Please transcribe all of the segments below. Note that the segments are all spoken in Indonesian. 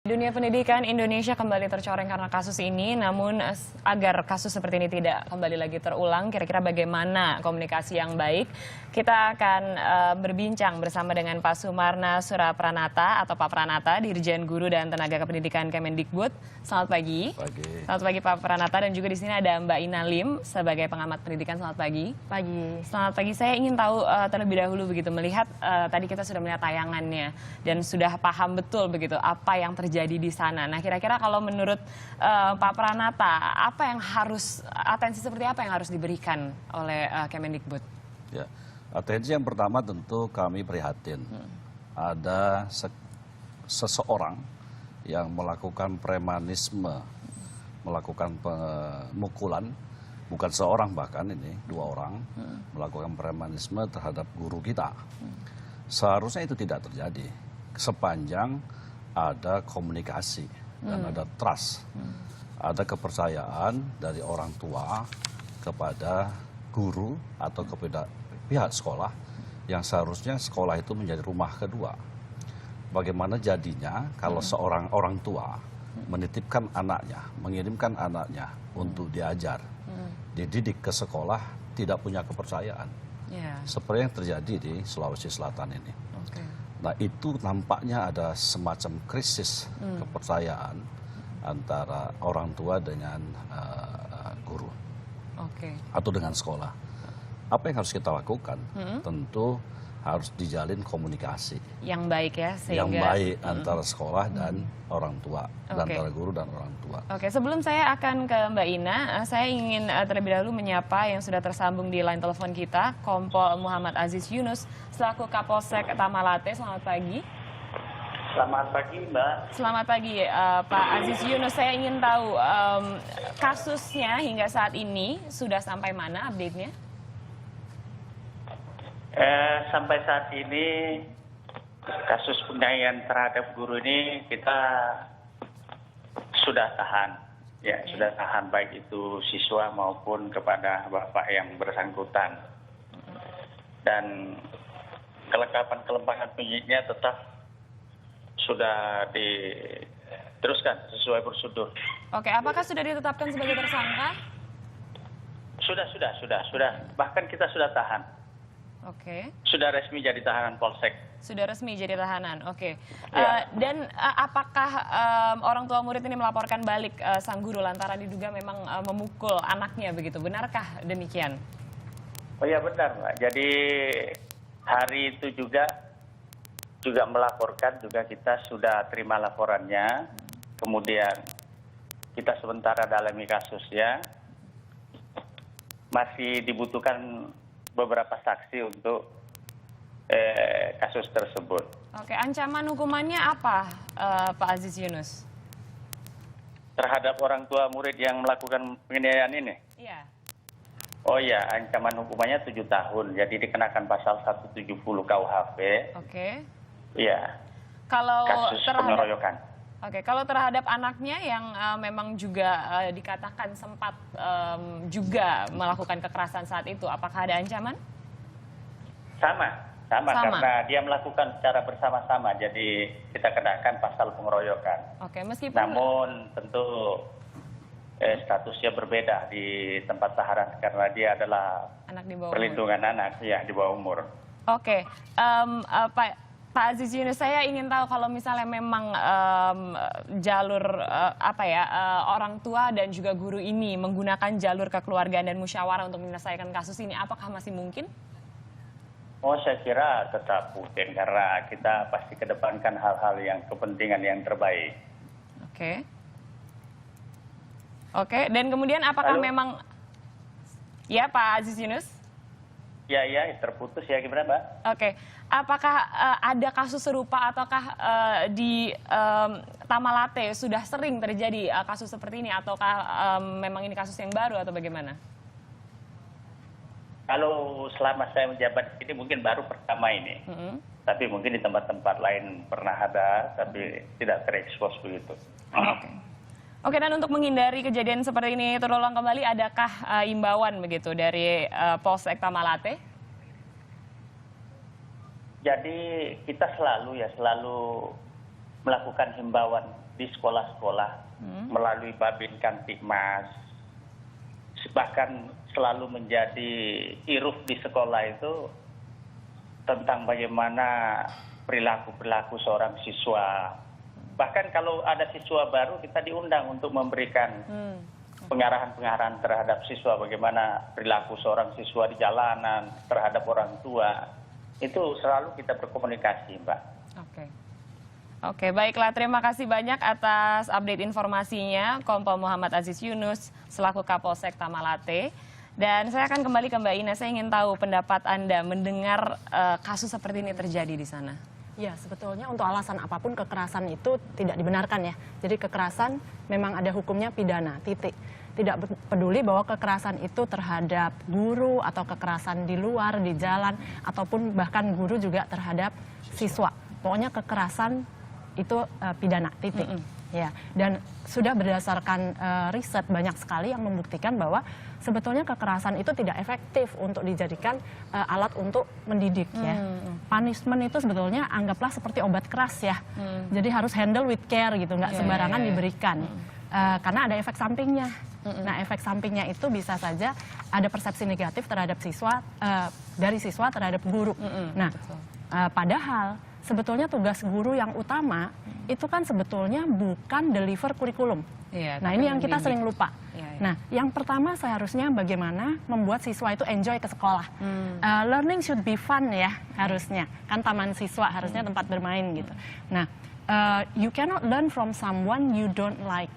Dunia pendidikan Indonesia kembali tercoreng karena kasus ini, namun agar kasus seperti ini tidak kembali lagi terulang, kira-kira bagaimana komunikasi yang baik? Kita akan berbincang bersama dengan Pak Sumarna Surapranata atau Pak Pranata, Dirjen Guru dan Tenaga Kependidikan Kemendikbud. Selamat pagi. Selamat pagi Pak Pranata, dan juga di sini ada Mbak Ina Lim sebagai pengamat pendidikan. Selamat pagi. Selamat pagi. Saya ingin tahu terlebih dahulu begitu, melihat tadi kita sudah melihat tayangannya dan sudah paham betul begitu apa yang terjadi di sana. Nah, kira-kira kalau menurut Pak Pranata, apa yang harus, atensi seperti apa yang harus diberikan oleh Kemendikbud? Ya, atensi yang pertama tentu kami prihatin. Ada seseorang yang melakukan premanisme, melakukan pemukulan, bukan seorang bahkan ini, 2 orang, melakukan premanisme terhadap guru kita. Seharusnya itu tidak terjadi, sepanjang ada komunikasi dan ada trust, ada kepercayaan dari orang tua kepada guru atau kepada pihak sekolah, yang seharusnya sekolah itu menjadi rumah kedua. Bagaimana jadinya kalau seorang orang tua menitipkan anaknya, mengirimkan anaknya untuk diajar, dididik ke sekolah, tidak punya kepercayaan, seperti yang terjadi di Sulawesi Selatan ini. Nah, itu nampaknya ada semacam krisis kepercayaan antara orang tua dengan guru atau dengan sekolah. Apa yang harus kita lakukan? Tentu harus dijalin komunikasi yang baik ya, sehingga yang baik antara sekolah dan orang tua, dan antara guru dan orang tua. Oke, sebelum saya akan ke Mbak Ina, saya ingin terlebih dahulu menyapa yang sudah tersambung di line telepon kita, Kompol Muhammad Aziz Yunus selaku Kapolsek Tamalate. Selamat pagi. Selamat pagi, Mbak. Selamat pagi, Pak Aziz Yunus. Saya ingin tahu kasusnya hingga saat ini sudah sampai mana update-nya? Sampai saat ini kasus penganiayaan terhadap guru ini kita sudah tahan, ya sudah tahan, baik itu siswa maupun kepada bapak yang bersangkutan. Dan kelengkapan penyidiknya tetap sudah diteruskan sesuai prosedur. Oke, apakah sudah ditetapkan sebagai tersangka? Sudah. Bahkan kita sudah tahan. Oke. Sudah resmi jadi tahanan Polsek. Sudah resmi jadi tahanan, oke. Ya. Dan apakah orang tua murid ini melaporkan balik sang guru lantaran diduga memang memukul anaknya begitu? Benarkah demikian? Oh ya, benar, Mbak. Jadi hari itu juga melaporkan, juga kita sudah terima laporannya. Kemudian kita sementara dalami kasusnya. Masih dibutuhkan beberapa saksi untuk kasus tersebut. Oke, ancaman hukumannya apa, Pak Aziz Yunus? Terhadap orang tua murid yang melakukan penganiayaan ini? Iya. Oh ya, ancaman hukumannya 7 tahun. Jadi dikenakan pasal 170 KUHP. Oke. Iya. Kalau kasus pengeroyokan. Oke, kalau terhadap anaknya yang memang juga dikatakan sempat juga melakukan kekerasan saat itu, apakah ada ancaman? Sama, karena dia melakukan secara bersama-sama, jadi kita kenakan pasal pengeroyokan. Oke, meskipun namun tentu statusnya berbeda di tempat tahanan karena dia adalah anak di bawah perlindungan anak, ya, di bawah umur. Oke, Pak Aziz Yunus, saya ingin tahu kalau misalnya memang jalur orang tua dan juga guru ini menggunakan jalur kekeluargaan dan musyawarah untuk menyelesaikan kasus ini, apakah masih mungkin? Oh, saya kira tetap mungkin karena kita pasti kedepankan hal-hal yang kepentingan yang terbaik. Oke, dan kemudian apakah memang, ya Pak Aziz Yunus? Ya, terputus ya, gimana Mbak? Oke, apakah ada kasus serupa ataukah di Tamalate sudah sering terjadi kasus seperti ini, ataukah memang ini kasus yang baru atau bagaimana? Kalau selama saya menjabat ini mungkin baru pertama ini, tapi mungkin di tempat-tempat lain pernah ada, tapi tidak terekspos begitu. Oke, dan untuk menghindari kejadian seperti ini terulang kembali, adakah imbauan begitu dari Polsek Tamalate? Jadi kita selalu melakukan himbauan di sekolah-sekolah melalui Babin Kamtibmas, bahkan selalu menjadi iruf di sekolah itu tentang bagaimana perilaku seorang siswa. Bahkan kalau ada siswa baru kita diundang untuk memberikan pengarahan-pengarahan terhadap siswa, bagaimana perilaku seorang siswa di jalanan terhadap orang tua. Itu selalu kita berkomunikasi, Mbak. Oke, baiklah. Terima kasih banyak atas update informasinya, Kompol Muhammad Aziz Yunus selaku Kapolsek Tamalate. Dan saya akan kembali ke Mbak Ina. Saya ingin tahu pendapat Anda mendengar kasus seperti ini terjadi di sana. Ya, sebetulnya untuk alasan apapun kekerasan itu tidak dibenarkan ya. Jadi kekerasan memang ada hukumnya pidana, titik. Tidak peduli bahwa kekerasan itu terhadap guru atau kekerasan di luar, di jalan, ataupun bahkan guru juga terhadap siswa. Pokoknya kekerasan itu pidana, titik. Ya, dan sudah berdasarkan riset banyak sekali yang membuktikan bahwa sebetulnya kekerasan itu tidak efektif untuk dijadikan alat untuk mendidik ya. Punishment itu sebetulnya anggaplah seperti obat keras ya. Jadi harus handle with care gitu, nggak sembarangan diberikan. Karena ada efek sampingnya. Nah, efek sampingnya itu bisa saja ada persepsi negatif terhadap siswa, dari siswa terhadap guru. Nah, padahal sebetulnya tugas guru yang utama itu kan sebetulnya bukan deliver kurikulum. Nah, ini yang kita sering lupa. Nah, yang pertama seharusnya bagaimana membuat siswa itu enjoy ke sekolah. Learning should be fun ya harusnya. Kan taman siswa harusnya tempat bermain gitu. Nah, you cannot learn from someone you don't like.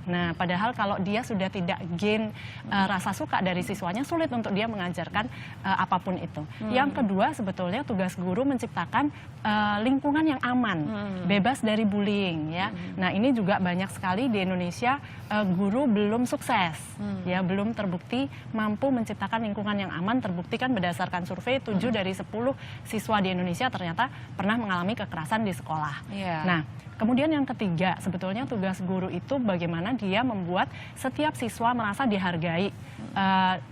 Nah, padahal kalau dia sudah tidak gain rasa suka dari siswanya, sulit untuk dia mengajarkan apapun itu. Yang kedua, sebetulnya tugas guru menciptakan lingkungan yang aman, bebas dari bullying ya. Nah, ini juga banyak sekali di Indonesia guru belum sukses, ya belum terbukti mampu menciptakan lingkungan yang aman. Terbuktikan berdasarkan survei 7 dari 10 siswa di Indonesia ternyata pernah mengalami kekerasan di sekolah. Nah, kemudian yang ketiga, sebetulnya tugas guru itu bagaimana dia membuat setiap siswa merasa dihargai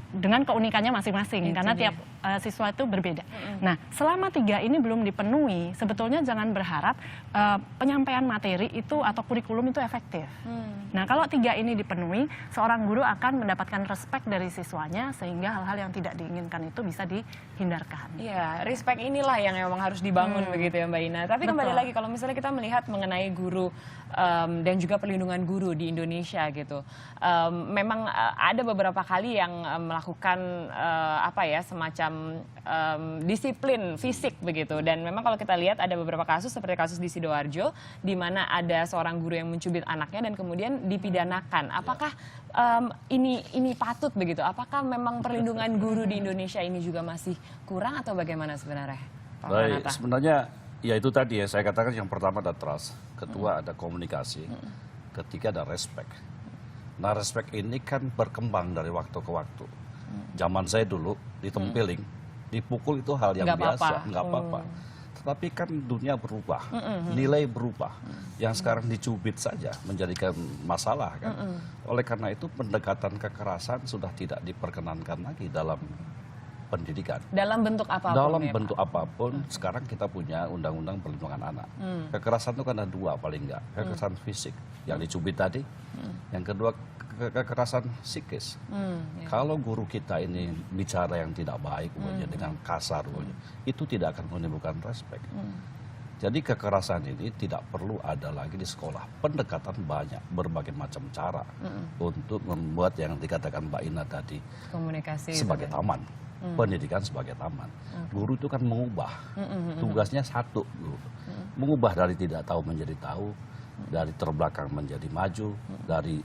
dengan keunikannya masing-masing, karena tiap siswa itu berbeda. Nah, selama 3 ini belum dipenuhi, sebetulnya jangan berharap penyampaian materi itu atau kurikulum itu efektif. Nah, kalau 3 ini dipenuhi, seorang guru akan mendapatkan respect dari siswanya sehingga hal-hal yang tidak diinginkan itu bisa dihindarkan. Iya, respect inilah yang memang harus dibangun begitu ya Mbak Ina. Tapi kembali lagi kalau misalnya kita melihat mengenai guru dan juga perlindungan guru di Indonesia gitu, memang ada beberapa kali yang melakukan semacam disiplin fisik begitu. Dan memang kalau kita lihat ada beberapa kasus seperti kasus di Sidoarjo, di mana ada seorang guru yang mencubit anaknya dan kemudian dipidanakan. Apakah ini patut begitu? Apakah memang perlindungan guru di Indonesia ini juga masih kurang atau bagaimana sebenarnya, Pak Baik, Pranata? sebenarnya ya itu tadi ya, saya katakan yang pertama ada trust, kedua ada komunikasi, ketiga ada respect. Nah, respect ini kan berkembang dari waktu ke waktu. Zaman saya dulu ditempeling, dipukul itu hal yang biasa, nggak apa-apa. Tetapi kan dunia berubah, nilai berubah. Yang sekarang dicubit saja menjadikan masalah kan. Oleh karena itu pendekatan kekerasan sudah tidak diperkenankan lagi dalam pendidikan. Dalam bentuk apapun. Dalam ya, bentuk Pak? apapun, sekarang kita punya Undang-Undang Perlindungan Anak. Kekerasan itu kan ada 2 paling enggak. Kekerasan fisik yang dicubit tadi, yang kedua kekerasan psikis. Kalau guru kita ini bicara yang tidak baik, dengan kasar, itu tidak akan menimbulkan respect. Jadi kekerasan ini tidak perlu ada lagi di sekolah. Pendekatan banyak, berbagai macam cara untuk membuat yang dikatakan Mbak Ina tadi, Komunikasi sebagai taman. Pendidikan sebagai taman. Guru itu kan mengubah. Tugasnya satu, guru. Mengubah dari tidak tahu menjadi tahu, dari terbelakang menjadi maju, dari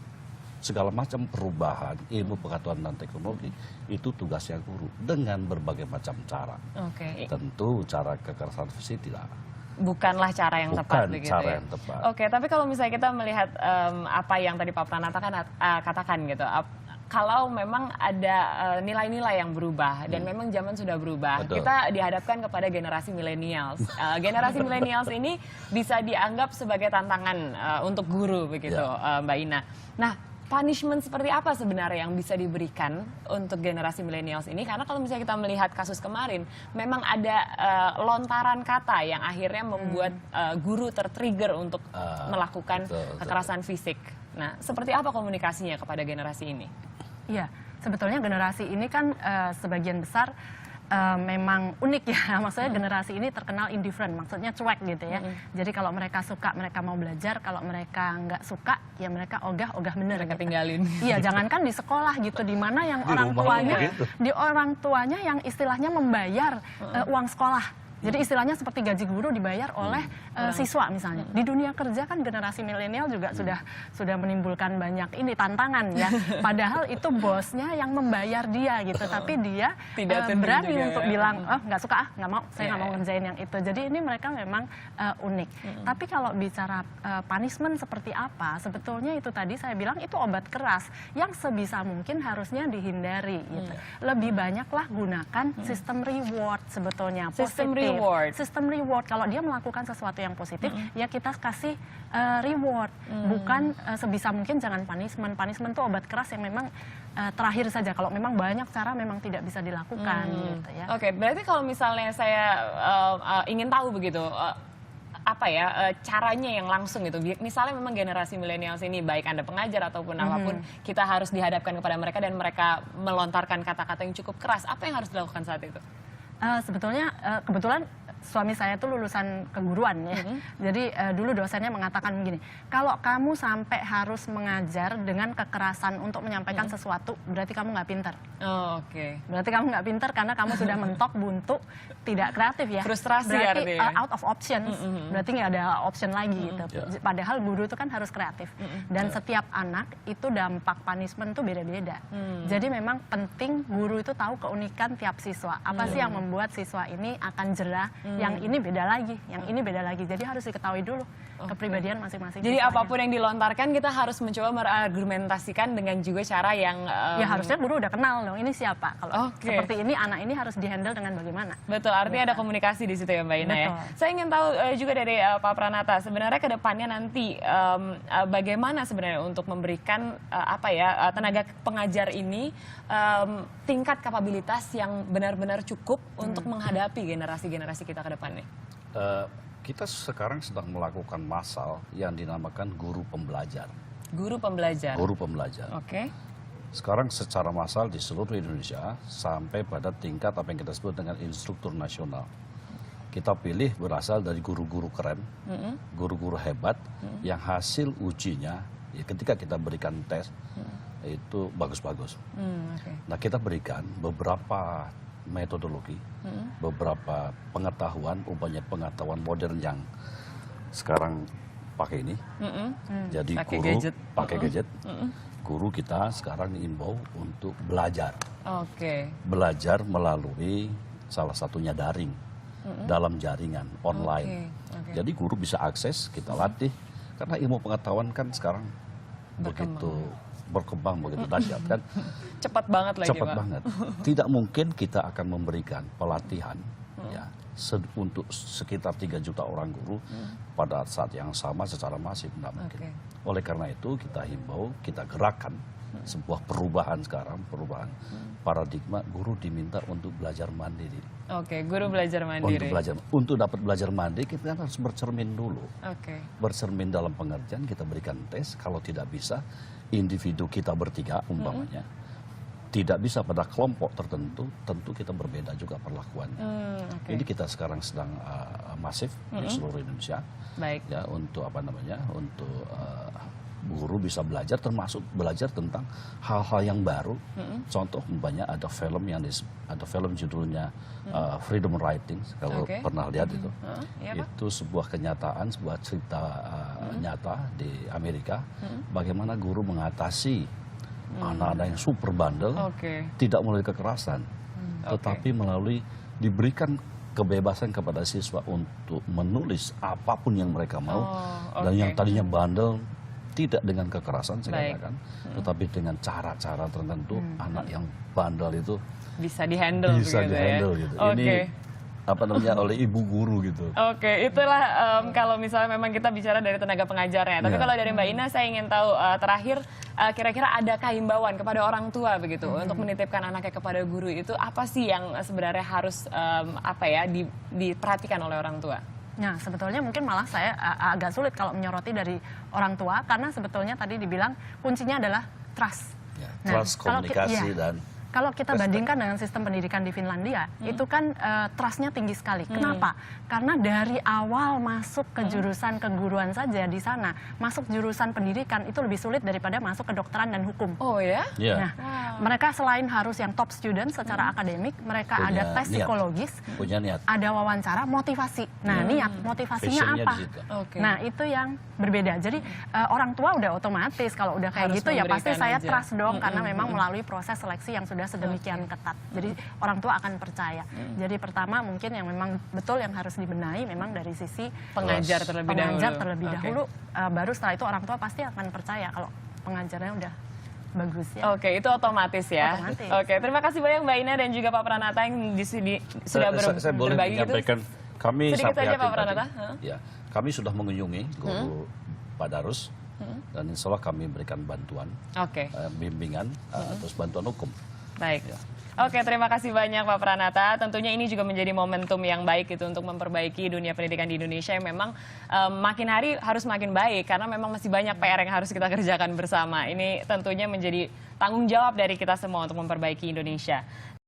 segala macam perubahan ilmu pengetahuan dan teknologi, itu tugasnya guru dengan berbagai macam cara. Tentu cara kekerasan fisik bukanlah cara yang tepat begitu cara ya. yang tepat. Oke, tapi kalau misalnya kita melihat apa yang tadi Pak Pranata katakan gitu, kalau memang ada nilai-nilai yang berubah dan memang zaman sudah berubah, kita dihadapkan kepada generasi millennials. Generasi millennials ini bisa dianggap sebagai tantangan untuk guru begitu, Mbak Ina. Nah, punishment seperti apa sebenarnya yang bisa diberikan untuk generasi millennials ini? Karena kalau misalnya kita melihat kasus kemarin, memang ada lontaran kata yang akhirnya membuat guru tertrigger untuk melakukan kekerasan fisik. Nah, seperti apa komunikasinya kepada generasi ini? Iya, sebetulnya generasi ini kan sebagian besar memang unik ya, maksudnya generasi ini terkenal indifferent, maksudnya cuek gitu ya. Jadi kalau mereka suka, mereka mau belajar, kalau mereka nggak suka, ya mereka ogah-ogah bener. Mereka gitu. tinggalin. Iya, jangankan di sekolah gitu, di mana yang orang tuanya yang istilahnya membayar uang sekolah. Jadi istilahnya seperti gaji guru dibayar oleh siswa misalnya. Di dunia kerja kan generasi milenial juga sudah menimbulkan banyak ini tantangan ya. Padahal itu bosnya yang membayar dia gitu, tapi dia berani untuk bilang, oh nggak suka nggak mau, saya nggak mau ngerjain yang itu. Jadi ini mereka memang unik. Tapi kalau bicara punishment seperti apa, sebetulnya itu tadi saya bilang itu obat keras yang sebisa mungkin harusnya dihindari gitu. Lebih banyaklah gunakan sistem reward sebetulnya. Sistem reward, kalau dia melakukan sesuatu yang positif, ya kita kasih reward, bukan sebisa mungkin jangan punishment. Punishment itu obat keras yang memang terakhir saja. Kalau memang banyak cara memang tidak bisa dilakukan. Gitu ya. Oke, berarti kalau misalnya saya ingin tahu begitu, apa ya caranya yang langsung gitu. Misalnya memang generasi milenial ini, baik Anda pengajar ataupun apapun, kita harus dihadapkan kepada mereka dan mereka melontarkan kata-kata yang cukup keras. Apa yang harus dilakukan saat itu? Sebetulnya kebetulan suami saya tuh lulusan keguruan ya. Jadi dulu dosennya mengatakan begini, kalau kamu sampai harus mengajar dengan kekerasan untuk menyampaikan sesuatu, berarti kamu nggak pintar. Oh, oke. Berarti kamu nggak pintar karena kamu sudah mentok, buntu, tidak kreatif ya. Frustrasi berarti artinya. Out of options, berarti nggak ada option lagi gitu. Padahal guru itu kan harus kreatif. Dan setiap anak itu dampak punishment tuh beda-beda. Jadi memang penting guru itu tahu keunikan tiap siswa. Apa sih yang membuat siswa ini akan jerah, yang ini beda lagi, yang ini beda lagi. Jadi harus diketahui dulu kepribadian masing-masing. Jadi siswanya. apapun yang dilontarkan kita harus mencoba berargumentasikan dengan juga cara yang ya harusnya guru udah kenal dong ini siapa. Kalau seperti ini anak ini harus dihandle dengan bagaimana. Betul, artinya ada komunikasi di situ ya Mbak Ina ya. Saya ingin tahu juga dari Pak Pranata, sebenarnya ke depannya nanti bagaimana sebenarnya untuk memberikan tenaga pengajar ini tingkat kapabilitas yang benar-benar cukup untuk menghadapi generasi-generasi kita ke depannya. Kita sekarang sedang melakukan masal yang dinamakan guru pembelajar. Guru pembelajar. Guru pembelajar. Oke. Sekarang secara massal di seluruh Indonesia sampai pada tingkat apa yang kita sebut dengan instruktur nasional. Kita pilih berasal dari guru-guru keren, guru-guru hebat yang hasil ujinya ya ketika kita berikan tes itu bagus-bagus. Nah kita berikan beberapa metodologi, beberapa pengetahuan, umpamanya pengetahuan modern yang sekarang pakai ini. Jadi pakai guru gadget. pakai gadget. Guru kita sekarang diimbau untuk belajar. Belajar melalui salah satunya daring, dalam jaringan online. Jadi guru bisa akses, kita latih karena ilmu pengetahuan kan sekarang begitu berkembang, begitu dahsyat kan. Cepat banget lagi, Cepat Pak. banget. Tidak mungkin kita akan memberikan pelatihan ya untuk sekitar 3 juta orang guru pada saat yang sama secara masif, tidak mungkin. Oleh karena itu kita himbau, kita gerakan sebuah perubahan sekarang, perubahan paradigma guru diminta untuk belajar mandiri. Guru belajar mandiri. Untuk dapat belajar mandiri kita harus bercermin dulu. Bercermin dalam pengertian kita berikan tes, kalau tidak bisa individu kita bertiga umpamanya tidak bisa pada kelompok tertentu, tentu kita berbeda juga perlakuannya. Ini kita sekarang sedang masif di seluruh Indonesia. Ya untuk untuk guru bisa belajar, termasuk belajar tentang hal-hal yang baru. Contoh umpamanya ada film judulnya Freedom Writing, kalau pernah lihat itu. Itu sebuah kenyataan, sebuah cerita nyata di Amerika, bagaimana guru mengatasi anak-anak yang super bandel, tidak melalui kekerasan, tetapi melalui diberikan kebebasan kepada siswa untuk menulis apapun yang mereka mau, dan yang tadinya bandel tidak dengan kekerasan saya katakan, tetapi dengan cara-cara tertentu anak yang bandel itu bisa dihandle gitu. Ini oleh ibu guru gitu. Oke, itulah kalau misalnya memang kita bicara dari tenaga pengajarnya. Tapi Ya. kalau dari Mbak Ina, saya ingin tahu terakhir kira-kira adakah himbauan kepada orang tua begitu untuk menitipkan anaknya kepada guru itu apa sih yang sebenarnya harus diperhatikan oleh orang tua? Nah, sebetulnya mungkin malah saya agak sulit kalau menyoroti dari orang tua karena sebetulnya tadi dibilang kuncinya adalah trust. Ya, Nah, trust, kalau komunikasi dan kalau kita respect. bandingkan dengan sistem pendidikan di Finlandia, itu kan trustnya tinggi sekali. Kenapa? Karena dari awal masuk ke jurusan keguruan saja di sana, masuk jurusan pendidikan itu lebih sulit daripada masuk kedokteran dan hukum. Oh ya? ya, Nah, mereka selain harus yang top student secara akademik, mereka Punya ada tes niat. psikologis, punya niat. ada wawancara, motivasi. Nah, niat, motivasinya Passionnya apa? di situ. Oke. Nah, itu yang berbeda. Jadi orang tua udah otomatis kalau udah kayak Harus gitu ya pasti memberikan saya aja. trust dong karena memang melalui proses seleksi yang sudah sedemikian ketat. Jadi orang tua akan percaya. Jadi pertama mungkin yang memang betul yang harus dibenahi memang dari sisi Pengajar terlebih dahulu. pengajar terlebih Oke. dahulu. Baru setelah itu orang tua pasti akan percaya kalau pengajarnya udah bagus ya. Oke, itu otomatis ya. Otomatis. Oke, terima kasih banyak Mbak Ina dan juga Pak Pranata yang sudah Saya boleh berbagi gitu. menyampaikan kami Sedikit sampai saja, yakin Pak Pranata. tadi, ya, kami sudah mengunjungi guru Pak Darus dan insya Allah kami berikan bantuan, Oke, bimbingan, terus bantuan hukum. baik. Ya. Oke, terima kasih banyak Pak Pranata. Tentunya ini juga menjadi momentum yang baik gitu untuk memperbaiki dunia pendidikan di Indonesia yang memang makin hari harus makin baik karena memang masih banyak PR yang harus kita kerjakan bersama. Ini tentunya menjadi tanggung jawab dari kita semua untuk memperbaiki Indonesia.